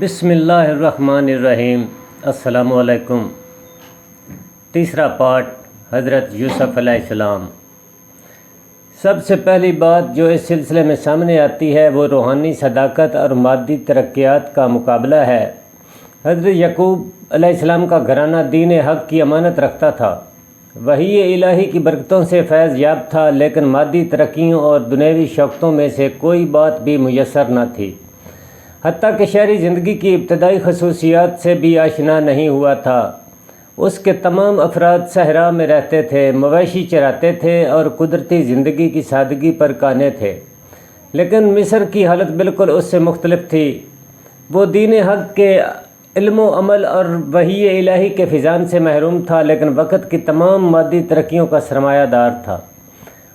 بسم اللہ الرحمن الرحیم۔ السلام علیکم۔ تیسرا پارٹ، حضرت یوسف علیہ السلام۔ سب سے پہلی بات جو اس سلسلے میں سامنے آتی ہے وہ روحانی صداقت اور مادی ترقیات کا مقابلہ ہے۔ حضرت یعقوب علیہ السلام کا گھرانہ دین حق کی امانت رکھتا تھا، وحی الہی کی برکتوں سے فیض یاب تھا، لیکن مادی ترقیوں اور دنیوی شوقوں میں سے کوئی بات بھی میسر نہ تھی، حتیٰ کہ شہری زندگی کی ابتدائی خصوصیات سے بھی آشنا نہیں ہوا تھا۔ اس کے تمام افراد صحرا میں رہتے تھے، مویشی چراتے تھے اور قدرتی زندگی کی سادگی پر قانع تھے، لیکن مصر کی حالت بالکل اس سے مختلف تھی۔ وہ دین حق کے علم و عمل اور وحی الہی کے فیضان سے محروم تھا، لیکن وقت کی تمام مادی ترقیوں کا سرمایہ دار تھا۔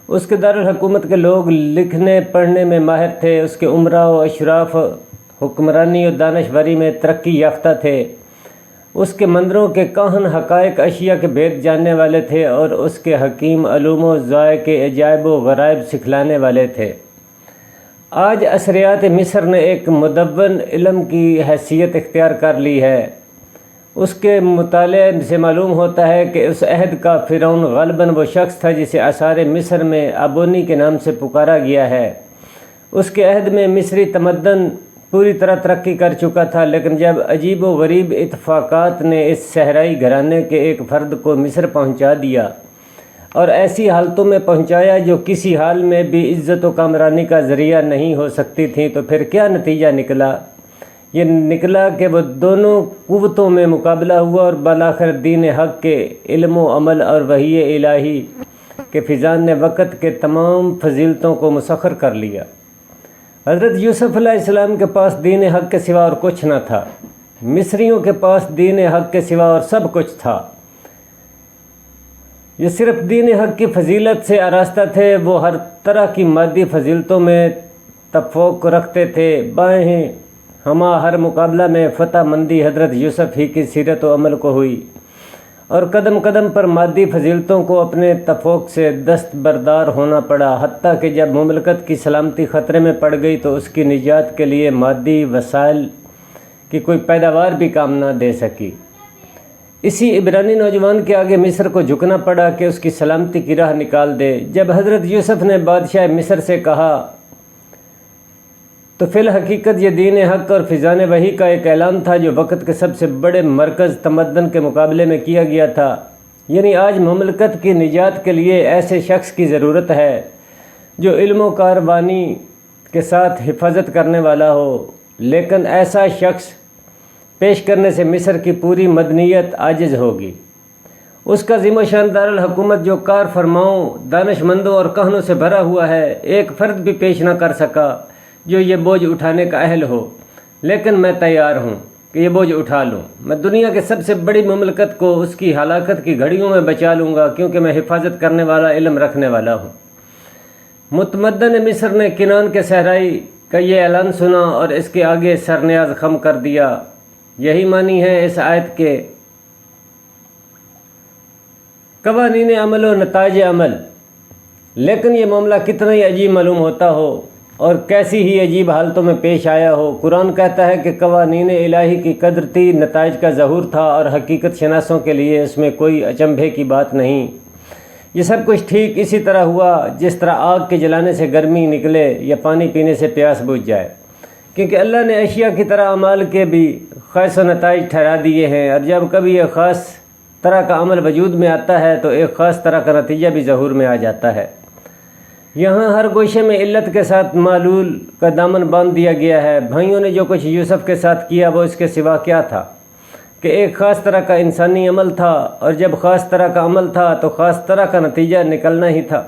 اس کے دارالحکومت کے لوگ لکھنے پڑھنے میں ماہر تھے، اس کے امراء و اشراف حکمرانی و دانشوری میں ترقی یافتہ تھے، اس کے مندروں کے کاہن حقائق اشیاء کے بھید جاننے والے تھے، اور اس کے حکیم علوم و ذائق کے عجائب و غرائب سکھلانے والے تھے۔ آج اثریات مصر نے ایک مدون علم کی حیثیت اختیار کر لی ہے۔ اس کے مطالعے سے معلوم ہوتا ہے کہ اس عہد کا فرعون غالباً وہ شخص تھا جسے آثار مصر میں ابونی کے نام سے پکارا گیا ہے۔ اس کے عہد میں مصری تمدن پوری طرح ترقی کر چکا تھا، لیکن جب عجیب و غریب اتفاقات نے اس صحرائی گھرانے کے ایک فرد کو مصر پہنچا دیا، اور ایسی حالتوں میں پہنچایا جو کسی حال میں بھی عزت و کامرانی کا ذریعہ نہیں ہو سکتی تھیں، تو پھر کیا نتیجہ نکلا؟ یہ نکلا کہ وہ دونوں قوتوں میں مقابلہ ہوا، اور بالآخر دین حق کے علم و عمل اور وحی الہی کے فیضان نے وقت کے تمام فضیلتوں کو مسخر کر لیا۔ حضرت یوسف علیہ السلام کے پاس دین حق کے سوا اور کچھ نہ تھا، مصریوں کے پاس دین حق کے سوا اور سب کچھ تھا۔ یہ صرف دین حق کی فضیلت سے آراستہ تھے، وہ ہر طرح کی مادی فضیلتوں میں تفوق رکھتے تھے۔ بائیں ہمہ ہر مقابلہ میں فتح مندی حضرت یوسف ہی کی سیرت و عمل کو ہوئی، اور قدم قدم پر مادی فضیلتوں کو اپنے تفوق سے دستبردار ہونا پڑا، حتیٰ کہ جب مملکت کی سلامتی خطرے میں پڑ گئی تو اس کی نجات کے لیے مادی وسائل کی کوئی پیداوار بھی کام نہ دے سکی۔ اسی عبرانی نوجوان کے آگے مصر کو جھکنا پڑا کہ اس کی سلامتی کی راہ نکال دے۔ جب حضرت یوسف نے بادشاہ مصر سے کہا تو فی الحقیقت یہ دین حق اور فیضان وحی کا ایک اعلان تھا جو وقت کے سب سے بڑے مرکز تمدن کے مقابلے میں کیا گیا تھا۔ یعنی آج مملکت کی نجات کے لیے ایسے شخص کی ضرورت ہے جو علم و کاروانی کے ساتھ حفاظت کرنے والا ہو، لیکن ایسا شخص پیش کرنے سے مصر کی پوری مدنیت عاجز ہوگی۔ اس کا عظیم و شان دارالحکومت جو کار فرماؤں، دانش مندوں اور کہنوں سے بھرا ہوا ہے، ایک فرد بھی پیش نہ کر سکا جو یہ بوجھ اٹھانے کا اہل ہو، لیکن میں تیار ہوں کہ یہ بوجھ اٹھا لوں۔ میں دنیا کے سب سے بڑی مملکت کو اس کی ہلاکت کی گھڑیوں میں بچا لوں گا، کیونکہ میں حفاظت کرنے والا علم رکھنے والا ہوں۔ متمدن مصر نے کنان کے صحرائی کا یہ اعلان سنا اور اس کے آگے سرنیاز خم کر دیا۔ یہی معنی ہے اس آیت کے قوانین عمل و نتائج عمل۔ لیکن یہ معاملہ کتنا ہی عجیب معلوم ہوتا ہو اور کیسی ہی عجیب حالتوں میں پیش آیا ہو، قرآن کہتا ہے کہ قوانین الہی کی قدرتی نتائج کا ظہور تھا، اور حقیقت شناسوں کے لیے اس میں کوئی اچنبھے کی بات نہیں۔ یہ سب کچھ ٹھیک اسی طرح ہوا جس طرح آگ کے جلانے سے گرمی نکلے یا پانی پینے سے پیاس بجھ جائے، کیونکہ اللہ نے اشیاء کی طرح اعمال کے بھی خاص و نتائج ٹھہرا دیے ہیں، اور جب کبھی ایک خاص طرح کا عمل وجود میں آتا ہے تو ایک خاص طرح کا نتیجہ بھی ظہور میں آ جاتا ہے۔ یہاں ہر گوشے میں علت کے ساتھ معلول کا دامن باندھ دیا گیا ہے۔ بھائیوں نے جو کچھ یوسف کے ساتھ کیا وہ اس کے سوا کیا تھا کہ ایک خاص طرح کا انسانی عمل تھا، اور جب خاص طرح کا عمل تھا تو خاص طرح کا نتیجہ نکلنا ہی تھا،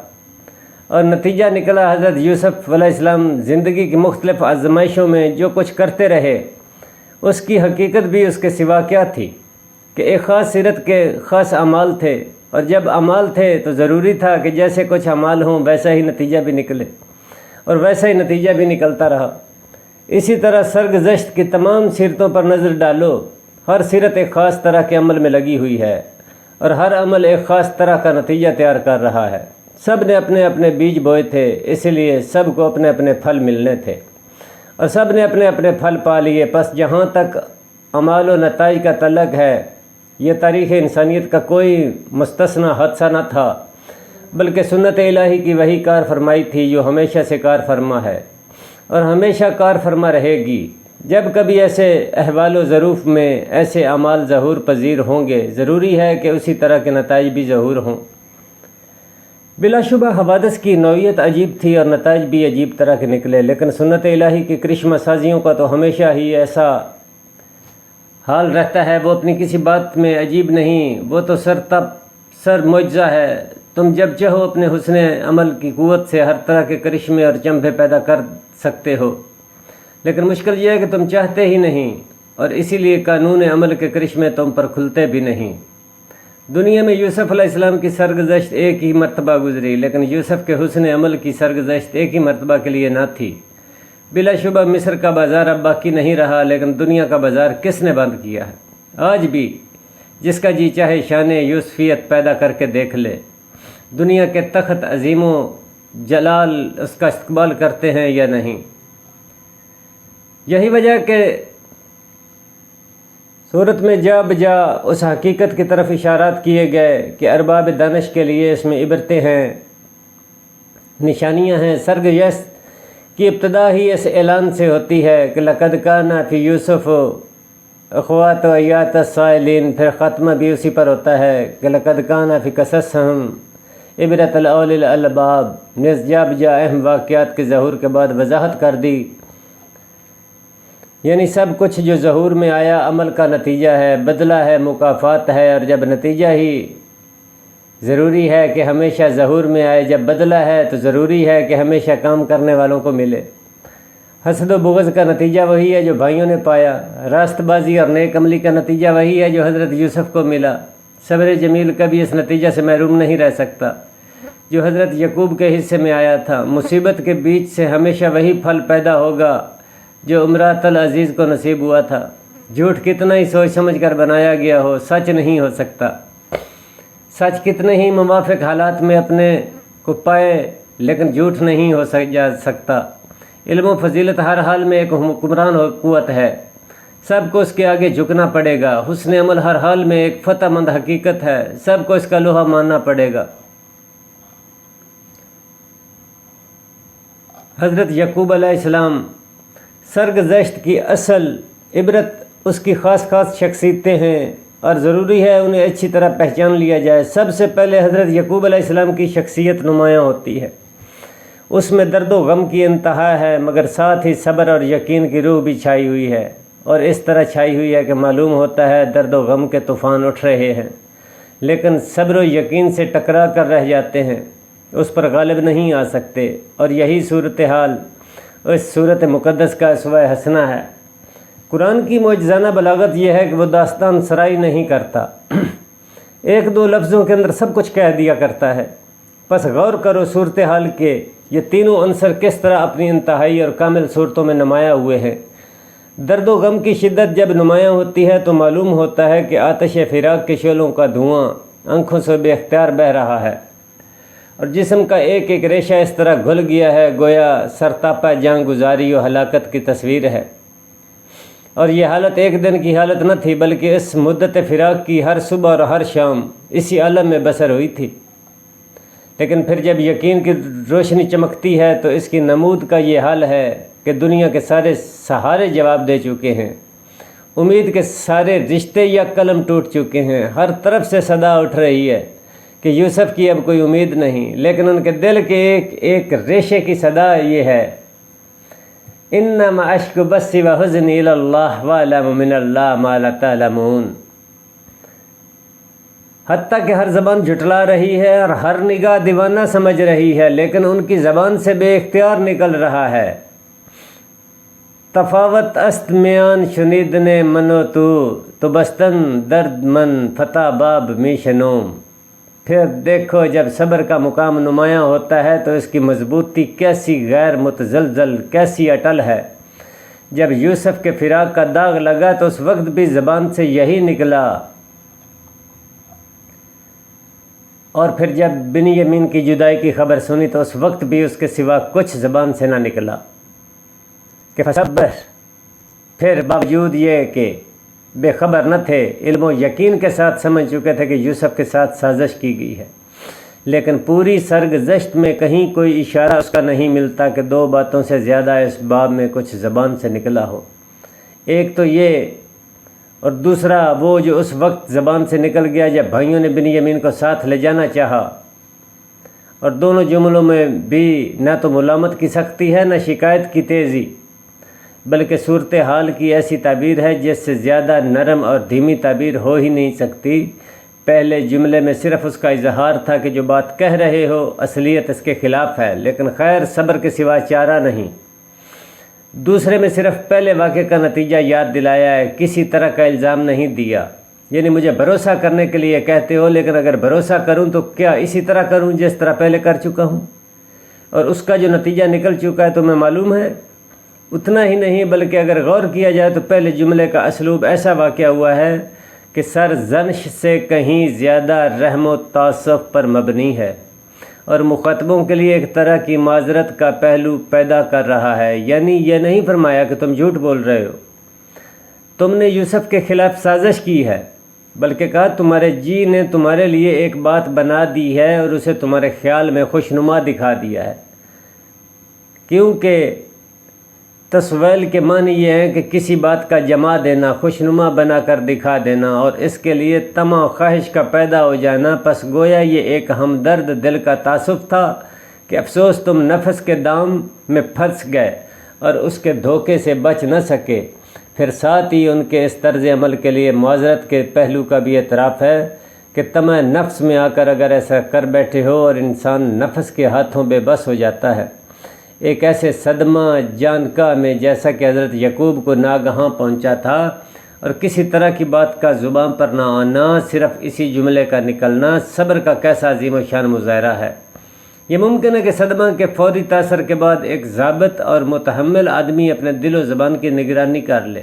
اور نتیجہ نکلا۔ حضرت یوسف علیہ السلام زندگی کی مختلف آزمائشوں میں جو کچھ کرتے رہے، اس کی حقیقت بھی اس کے سوا کیا تھی کہ ایک خاص سیرت کے خاص اعمال تھے، اور جب اعمال تھے تو ضروری تھا کہ جیسے کچھ اعمال ہوں ویسا ہی نتیجہ بھی نکلے، اور ویسا ہی نتیجہ بھی نکلتا رہا۔ اسی طرح سرگزشت کی تمام سیرتوں پر نظر ڈالو، ہر سیرت ایک خاص طرح کے عمل میں لگی ہوئی ہے، اور ہر عمل ایک خاص طرح کا نتیجہ تیار کر رہا ہے۔ سب نے اپنے اپنے بیج بوئے تھے، اسی لیے سب کو اپنے اپنے پھل ملنے تھے، اور سب نے اپنے اپنے پھل پا لیے۔ پس جہاں تک اعمال و نتائج کا تعلق ہے، یہ تاریخ انسانیت کا کوئی مستثنی حادثہ نہ تھا، بلکہ سنت الہی کی وہی کار فرمائی تھی جو ہمیشہ سے کار فرما ہے اور ہمیشہ کار فرما رہے گی۔ جب کبھی ایسے احوال و ظروف میں ایسے اعمال ظہور پذیر ہوں گے، ضروری ہے کہ اسی طرح کے نتائج بھی ظہور ہوں۔ بلا شبہ حوادث کی نوعیت عجیب تھی اور نتائج بھی عجیب طرح کے نکلے، لیکن سنت الہی کی کرشمہ سازیوں کا تو ہمیشہ ہی ایسا حال رہتا ہے، وہ اپنی کسی بات میں عجیب نہیں، وہ تو سر معجزہ ہے۔ تم جب چاہو اپنے حسن عمل کی قوت سے ہر طرح کے کرشمے اور چنبھے پیدا کر سکتے ہو، لیکن مشکل یہ ہے کہ تم چاہتے ہی نہیں، اور اسی لیے قانون عمل کے کرشمے تم پر کھلتے بھی نہیں۔ دنیا میں یوسف علیہ السلام کی سرگزشت ایک ہی مرتبہ گزری، لیکن یوسف کے حسن عمل کی سرگزشت ایک ہی مرتبہ کے لیے نہ تھی۔ بلا شبہ مصر کا بازار اب باقی نہیں رہا، لیکن دنیا کا بازار کس نے بند کیا ہے؟ آج بھی جس کا جی چاہے شان یوسفیت پیدا کر کے دیکھ لے۔ دنیا کے تخت عظیم و جلال اس کا استقبال کرتے ہیں یا نہیں؟ یہی وجہ کہ صورت میں جا بجا اس حقیقت کی طرف اشارات کیے گئے کہ ارباب دانش کے لیے اس میں عبرتیں ہیں، نشانیاں ہیں۔ سرگزشت کی ابتدا ہی اس اعلان سے ہوتی ہے کہ لقد کان فی یوسف اخوات و ایات السائلین، پھر خاتمہ بھی اسی پر ہوتا ہے کہ لقد کان فی قصصہم عبرۃ لاولی الالباب، نیز جا بجا اہم واقعات کے ظہور کے بعد وضاحت کر دی، یعنی سب کچھ جو ظہور میں آیا عمل کا نتیجہ ہے، بدلہ ہے، مکافات ہے، اور جب نتیجہ ہی ضروری ہے کہ ہمیشہ ظہور میں آئے، جب بدلہ ہے تو ضروری ہے کہ ہمیشہ کام کرنے والوں کو ملے۔ حسد و بغض کا نتیجہ وہی ہے جو بھائیوں نے پایا، راست بازی اور نیک عملی کا نتیجہ وہی ہے جو حضرت یوسف کو ملا۔ صبر جمیل کبھی اس نتیجہ سے محروم نہیں رہ سکتا جو حضرت یعقوب کے حصے میں آیا تھا۔ مصیبت کے بیچ سے ہمیشہ وہی پھل پیدا ہوگا جو امراۃ العزیز کو نصیب ہوا تھا۔ جھوٹ کتنا ہی سوچ سمجھ کر بنایا گیا ہو، سچ نہیں ہو سکتا۔ سچ کتنے ہی موافق حالات میں اپنے کو پائے، لیکن جھوٹ نہیں ہو جا سکتا۔ علم و فضیلت ہر حال میں ایک حکمران قوت ہے، سب کو اس کے آگے جھکنا پڑے گا۔ حسن عمل ہر حال میں ایک فتح مند حقیقت ہے، سب کو اس کا لوہا ماننا پڑے گا۔ حضرت یعقوب علیہ السلام سرگزشت کی اصل عبرت اس کی خاص شخصیتیں ہیں، اور ضروری ہے انہیں اچھی طرح پہچان لیا جائے۔ سب سے پہلے حضرت یعقوب علیہ السلام کی شخصیت نمایاں ہوتی ہے، اس میں درد و غم کی انتہا ہے، مگر ساتھ ہی صبر اور یقین کی روح بھی چھائی ہوئی ہے، اور اس طرح چھائی ہوئی ہے کہ معلوم ہوتا ہے درد و غم کے طوفان اٹھ رہے ہیں، لیکن صبر و یقین سے ٹکرا کر رہ جاتے ہیں، اس پر غالب نہیں آ سکتے۔ اور یہی صورتحال اس صورت مقدس کا اسوہ حسنہ ہے۔ قرآن کی معجزانہ بلاغت یہ ہے کہ وہ داستان سرائی نہیں کرتا، ایک دو لفظوں کے اندر سب کچھ کہہ دیا کرتا ہے۔ بس غور کرو صورتحال کے یہ تینوں عنصر کس طرح اپنی انتہائی اور کامل صورتوں میں نمایاں ہوئے ہیں۔ درد و غم کی شدت جب نمایاں ہوتی ہے تو معلوم ہوتا ہے کہ آتش فراق کے شعلوں کا دھواں آنکھوں سے بے اختیار بہہ رہا ہے، اور جسم کا ایک ایک ریشہ اس طرح گھل گیا ہے گویا سرتاپا جان گزاری و ہلاکت کی تصویر ہے۔ اور یہ حالت ایک دن کی حالت نہ تھی، بلکہ اس مدت فراق کی ہر صبح اور ہر شام اسی عالم میں بسر ہوئی تھی۔ لیکن پھر جب یقین کی روشنی چمکتی ہے تو اس کی نمود کا یہ حال ہے کہ دنیا کے سارے سہارے جواب دے چکے ہیں، امید کے سارے رشتے یا قلم ٹوٹ چکے ہیں، ہر طرف سے صدا اٹھ رہی ہے کہ یوسف کی اب کوئی امید نہیں، لیکن ان کے دل کے ایک ایک ریشے کی صدا یہ ہے، انما اشکو بثی و حزنی الی اللہ واعلم من اللہ ما لا تعلمون۔ حتیٰ کہ ہر زبان جھٹلا رہی ہے اور ہر نگاہ دیوانہ سمجھ رہی ہے، لیکن ان کی زبان سے بے اختیار نکل رہا ہے، تفاوت است میان شنیدن من و تو بستن درد من فتح باب می شنوم۔ پھر دیکھو جب صبر کا مقام نمایاں ہوتا ہے تو اس کی مضبوطی کیسی غیر متزلزل، کیسی اٹل ہے۔ جب یوسف کے فراق کا داغ لگا تو اس وقت بھی زبان سے یہی نکلا، اور پھر جب بنیامین کی جدائی کی خبر سنی تو اس وقت بھی اس کے سوا کچھ زبان سے نہ نکلا۔ کہ فصبر، پھر باوجود یہ کہ بے خبر نہ تھے، علم و یقین کے ساتھ سمجھ چکے تھے کہ یوسف کے ساتھ سازش کی گئی ہے، لیکن پوری سرگزشت میں کہیں کوئی اشارہ اس کا نہیں ملتا کہ دو باتوں سے زیادہ اس باب میں کچھ زبان سے نکلا ہو۔ ایک تو یہ، اور دوسرا وہ جو اس وقت زبان سے نکل گیا جب بھائیوں نے بنیامین کو ساتھ لے جانا چاہا، اور دونوں جملوں میں بھی نہ تو ملامت کی سختی ہے نہ شکایت کی تیزی، بلکہ صورتحال کی ایسی تعبیر ہے جس سے زیادہ نرم اور دھیمی تعبیر ہو ہی نہیں سکتی۔ پہلے جملے میں صرف اس کا اظہار تھا کہ جو بات کہہ رہے ہو اصلیت اس کے خلاف ہے، لیکن خیر صبر کے سوا چارہ نہیں۔ دوسرے میں صرف پہلے واقعے کا نتیجہ یاد دلایا ہے، کسی طرح کا الزام نہیں دیا، یعنی مجھے بھروسہ کرنے کے لیے کہتے ہو، لیکن اگر بھروسہ کروں تو کیا اسی طرح کروں جس طرح پہلے کر چکا ہوں، اور اس کا جو نتیجہ نکل چکا ہے تمہیں معلوم ہے۔ اتنا ہی نہیں بلکہ اگر غور کیا جائے تو پہلے جملے کا اسلوب ایسا واقع ہوا ہے کہ سرزنش سے کہیں زیادہ رحم و تعصف پر مبنی ہے، اور مخاطبوں کے لیے ایک طرح کی معذرت کا پہلو پیدا کر رہا ہے، یعنی یہ نہیں فرمایا کہ تم جھوٹ بول رہے ہو، تم نے یوسف کے خلاف سازش کی ہے، بلکہ کہا تمہارے جی نے تمہارے لیے ایک بات بنا دی ہے اور اسے تمہارے خیال میں خوشنما دکھا دیا ہے۔ کیونکہ تصویل کے معنی یہ ہے کہ کسی بات کا جما دینا، خوشنما بنا کر دکھا دینا، اور اس کے لیے طمع و خواہش کا پیدا ہو جانا، پس گویا یہ ایک ہمدرد دل کا تعصب تھا کہ افسوس تم نفس کے دام میں پھنس گئے اور اس کے دھوکے سے بچ نہ سکے۔ پھر ساتھ ہی ان کے اس طرز عمل کے لیے معذرت کے پہلو کا بھی اعتراف ہے کہ طمع نفس میں آ کر اگر ایسا کر بیٹھے ہو اور انسان نفس کے ہاتھوں بے بس ہو جاتا ہے، ایک ایسے صدمہ جانکا میں جیسا کہ حضرت یعقوب کو ناگہاں پہنچا تھا، اور کسی طرح کی بات کا زبان پر نہ آنا، صرف اسی جملے کا نکلنا، صبر کا کیسا عظیم و شان مظاہرہ ہے۔ یہ ممکن ہے کہ صدمہ کے فوری تاثر کے بعد ایک ضابط اور متحمل آدمی اپنے دل و زبان کی نگرانی کر لے،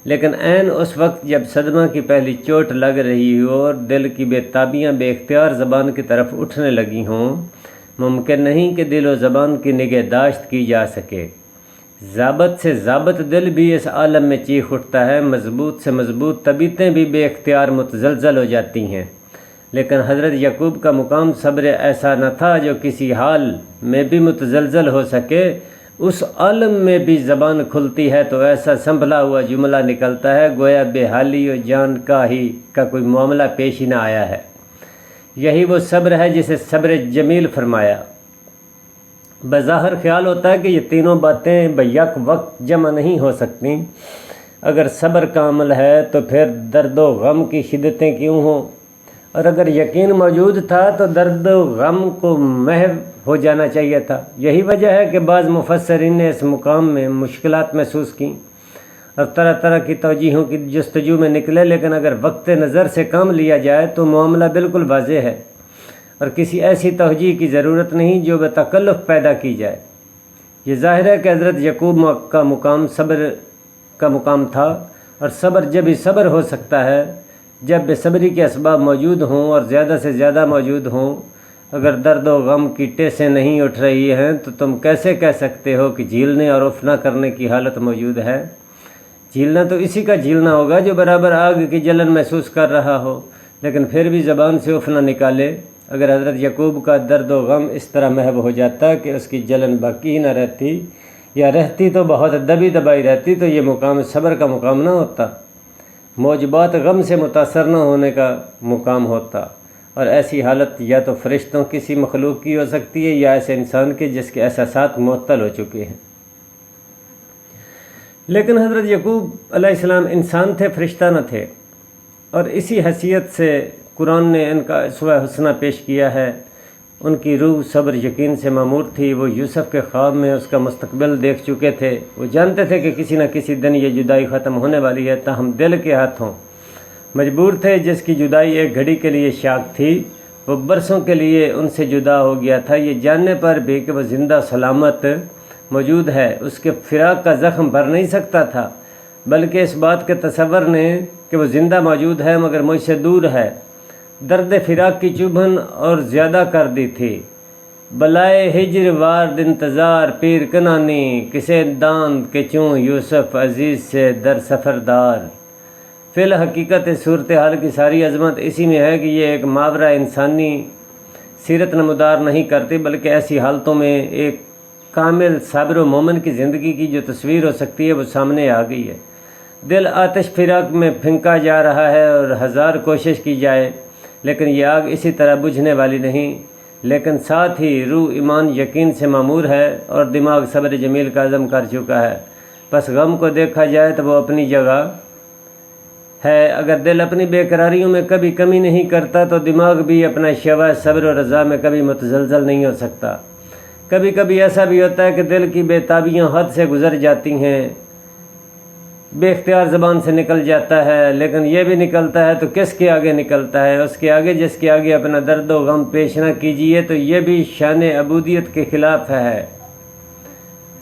لیکن عین اس وقت جب صدمہ کی پہلی چوٹ لگ رہی ہو اور دل کی بے تابیاں بے اختیار زبان کی طرف اٹھنے لگی ہوں، ممکن نہیں کہ دل و زبان کی نگہداشت کی جا سکے۔ ضابط سے ضابط دل بھی اس عالم میں چیخ اٹھتا ہے، مضبوط سے مضبوط طبیعتیں بھی بے اختیار متزلزل ہو جاتی ہیں، لیکن حضرت یعقوب کا مقام صبر ایسا نہ تھا جو کسی حال میں بھی متزلزل ہو سکے۔ اس عالم میں بھی زبان کھلتی ہے تو ایسا سنبھلا ہوا جملہ نکلتا ہے گویا بے حالی و جان کا ہی کا کوئی معاملہ پیش ہی نہ آیا ہے۔ یہی وہ صبر ہے جسے صبر جمیل فرمایا۔ بظاہر خیال ہوتا ہے کہ یہ تینوں باتیں بیک وقت جمع نہیں ہو سکتی۔ اگر صبر کا عمل ہے تو پھر درد و غم کی شدتیں کیوں ہوں، اور اگر یقین موجود تھا تو درد و غم کو محو ہو جانا چاہیے تھا۔ یہی وجہ ہے کہ بعض مفسرین نے اس مقام میں مشکلات محسوس کیں اور طرح طرح کی توجیہوں کی جستجو میں نکلے، لیکن اگر وقت نظر سے کام لیا جائے تو معاملہ بالکل واضح ہے، اور کسی ایسی توجیہ کی ضرورت نہیں جو بتکلف پیدا کی جائے۔ یہ ظاہر ہے کہ حضرت یعقوب کا مقام صبر کا مقام تھا، اور صبر جب ہی صبر ہو سکتا ہے جب بے صبری کے اسباب موجود ہوں اور زیادہ سے زیادہ موجود ہوں۔ اگر درد و غم کی ٹیسیں نہیں اٹھ رہی ہیں تو تم کیسے کہہ سکتے ہو کہ جھیلنے اور اف نہ کرنے کی حالت موجود ہے؟ جھیلنا تو اسی کا جھیلنا ہوگا جو برابر آگ کی جلن محسوس کر رہا ہو، لیکن پھر بھی زبان سے اف نہ نکالے۔ اگر حضرت یعقوب کا درد و غم اس طرح محو ہو جاتا کہ اس کی جلن باقی ہی نہ رہتی، یا رہتی تو بہت دبی دبائی رہتی، تو یہ مقام صبر کا مقام نہ ہوتا، موجبات غم سے متاثر نہ ہونے کا مقام ہوتا، اور ایسی حالت یا تو فرشتوں کسی مخلوق کی ہو سکتی ہے یا ایسے انسان کے جس کے احساسات معطل ہو چکے ہیں۔ لیکن حضرت یعقوب علیہ السلام انسان تھے، فرشتہ نہ تھے، اور اسی حیثیت سے قرآن نے ان کا اسوہ حسنہ پیش کیا ہے۔ ان کی روح صبر یقین سے معمور تھی۔ وہ یوسف کے خواب میں اس کا مستقبل دیکھ چکے تھے۔ وہ جانتے تھے کہ کسی نہ کسی دن یہ جدائی ختم ہونے والی ہے، تاہم دل کے ہاتھوں مجبور تھے۔ جس کی جدائی ایک گھڑی کے لیے شاک تھی، وہ برسوں کے لیے ان سے جدا ہو گیا تھا، یہ جاننے پر بھی کہ وہ زندہ سلامت موجود ہے۔ اس کے فراق کا زخم بھر نہیں سکتا تھا، بلکہ اس بات کے تصور نے کہ وہ زندہ موجود ہے مگر مجھ سے دور ہے، درد فراق کی چبھن اور زیادہ کر دی تھی۔ بلائے ہجر وارد انتظار پیر کنانی، کسے داند کے چوں یوسف عزیز سے در سفردار۔ فی الحقیقت صورتحال کی ساری عظمت اسی میں ہے کہ یہ ایک ماورا انسانی سیرت نمودار نہیں کرتی، بلکہ ایسی حالتوں میں ایک کامل صابر و مومن کی زندگی کی جو تصویر ہو سکتی ہے وہ سامنے آ گئی ہے۔ دل آتش فراق میں پھینکا جا رہا ہے اور ہزار کوشش کی جائے لیکن یہ آگ اسی طرح بجھنے والی نہیں، لیکن ساتھ ہی روح ایمان یقین سے معمور ہے اور دماغ صبر جمیل کا عزم کر چکا ہے۔ بس غم کو دیکھا جائے تو وہ اپنی جگہ ہے۔ اگر دل اپنی بے قراریوں میں کبھی کمی نہیں کرتا تو دماغ بھی اپنا شیوہ صبر و رضا میں کبھی متزلزل نہیں ہو سکتا۔ کبھی کبھی ایسا بھی ہوتا ہے کہ دل کی بے تابیاں حد سے گزر جاتی ہیں، بے اختیار زبان سے نکل جاتا ہے، لیکن یہ بھی نکلتا ہے تو کس کے آگے نکلتا ہے؟ اس کے آگے جس کے آگے اپنا درد و غم پیش نہ کیجیے تو یہ بھی شان عبودیت کے خلاف ہے۔